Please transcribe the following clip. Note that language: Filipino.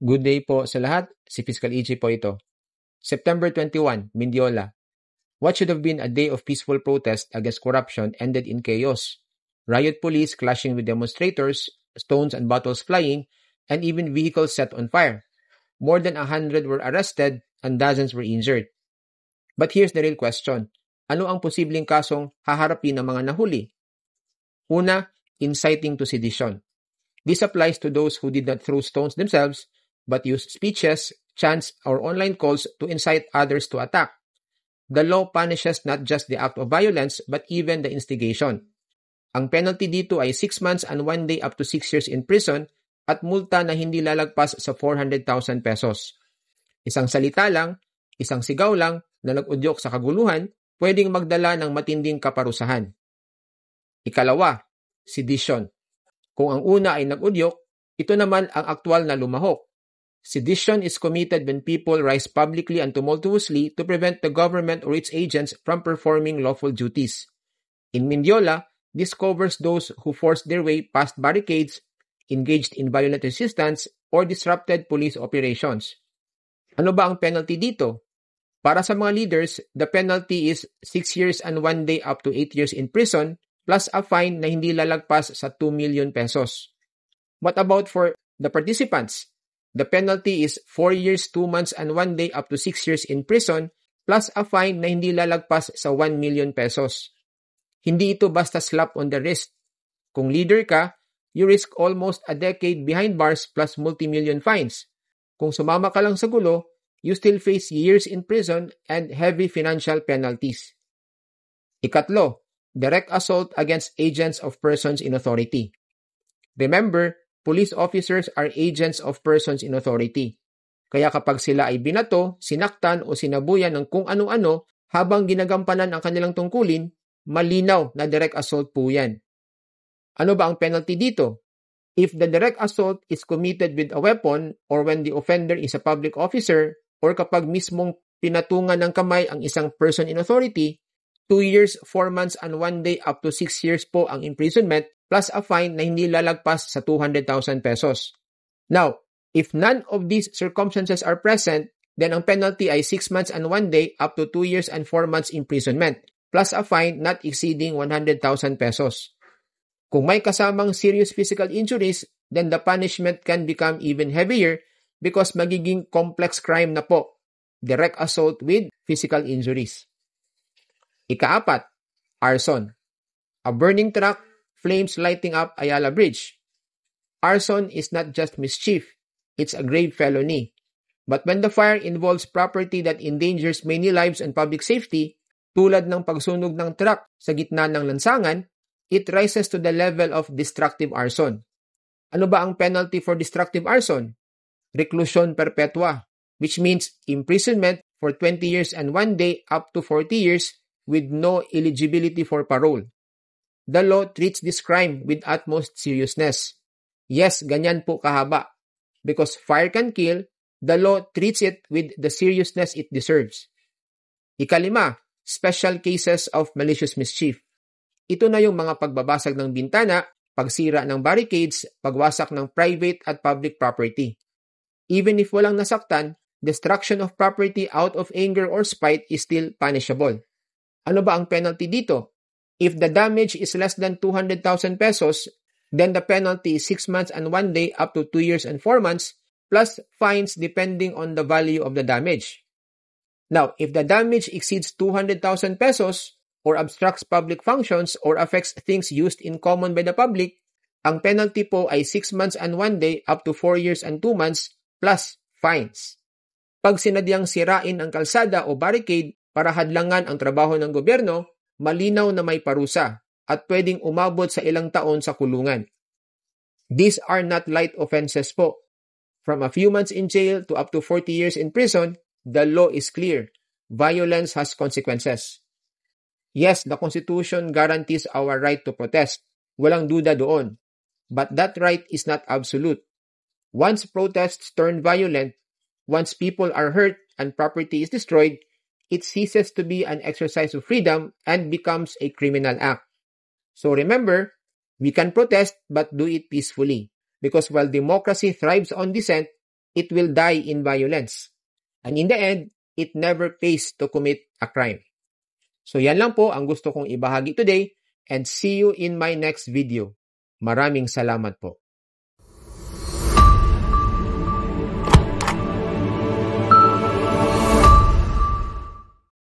Good day po sa lahat. Si Fiscal EJ po ito. September 21, Mindiola. What should have been a day of peaceful protest against corruption ended in chaos. Riot police clashing with demonstrators, stones and bottles flying, and even vehicles set on fire. More than 100 were arrested and dozens were injured. But here's the real question. Ano ang posibleng kasong haharapin ng mga nahuli? Una, inciting to sedition. This applies to those who did not throw stones themselves but used speeches, chants, or online calls to incite others to attack. The law punishes not just the act of violence but even the instigation. Ang penalty dito ay 6 months and 1 day up to 6 years in prison at multa na hindi lalagpas sa 400,000 pesos. Isang salita lang, isang sigaw lang na nag-udyok sa kaguluhan, pwedeng magdala ng matinding kaparusahan. Ikalawa, sedition. Kung ang una ay nag-udyok, ito naman ang aktwal na lumahok. Sedition is committed when people rise publicly and tumultuously to prevent the government or its agents from performing lawful duties. In Mindiola, this covers those who forced their way past barricades, engaged in violent resistance, or disrupted police operations. Ano ba ang penalty dito? Para sa mga leaders, the penalty is 6 years and 1 day up to 8 years in prison plus a fine na hindi lalagpas sa 2 million pesos. What about for the participants? The penalty is 4 years, 2 months, and 1 day up to 6 years in prison plus a fine na hindi lalagpas sa 1 million pesos. Hindi ito basta slap on the wrist. Kung leader ka, you risk almost a decade behind bars plus multi-million fines. Kung sumama ka lang sa gulo, you still face years in prison and heavy financial penalties. Ikatlo, direct assault against agents of persons in authority. Remember, police officers are agents of persons in authority. Kaya kapag sila ay binato, sinaktan o sinabuyan ng kung ano-ano habang ginagampanan ang kanilang tungkulin, malinaw na direct assault po yan. Ano ba ang penalty dito? If the direct assault is committed with a weapon or when the offender is a public officer or kapag mismong pinatungan ng kamay ang isang person in authority, 2 years, 4 months, and 1 day up to 6 years po ang imprisonment plus a fine na hindi lalagpas sa 200,000 pesos. Now, if none of these circumstances are present, then ang penalty ay 6 months and 1 day up to 2 years and 4 months imprisonment plus a fine not exceeding 100,000 pesos. Kung may kasamang serious physical injuries, then the punishment can become even heavier because magiging complex crime na po, direct assault with physical injuries. Ikaapat, arson. A burning truck, flames lighting up Ayala Bridge. Arson is not just mischief, it's a grave felony. But when the fire involves property that endangers many lives and public safety, tulad ng pagsunog ng truck sa gitna ng lansangan, it rises to the level of destructive arson. Ano ba ang penalty for destructive arson? Reclusion perpetua, which means imprisonment for 20 years and 1 day up to 40 years with no eligibility for parole. The law treats this crime with utmost seriousness. Yes, ganyan po kahaba. Because fire can kill, the law treats it with the seriousness it deserves. Ikalima, special cases of malicious mischief. Ito na yung mga pagbabasag ng bintana, pagsira ng barricades, pagwasak ng private at public property. Even if walang nasaktan, destruction of property out of anger or spite is still punishable. Ano ba ang penalty dito? If the damage is less than 200,000 pesos, then the penalty is 6 months and 1 day up to 2 years and 4 months plus fines depending on the value of the damage. Now, if the damage exceeds 200,000 pesos or obstructs public functions or affects things used in common by the public, ang penalty po ay 6 months and 1 day up to 4 years and 2 months plus fines. Pag sinadyang sirain ang kalsada o barricade para hadlangan ang trabaho ng gobyerno, malinaw na may parusa at pwedeng umabot sa ilang taon sa kulungan. These are not light offenses po. From a few months in jail to up to 40 years in prison, the law is clear. Violence has consequences. Yes, the Constitution guarantees our right to protest. Walang duda doon. But that right is not absolute. Once protests turn violent, once people are hurt and property is destroyed, it ceases to be an exercise of freedom and becomes a criminal act. So remember, we can protest but do it peacefully. Because while democracy thrives on dissent, it will die in violence. And in the end, it never pays to commit a crime. So yan lang po ang gusto kong ibahagi today and see you in my next video. Maraming salamat po.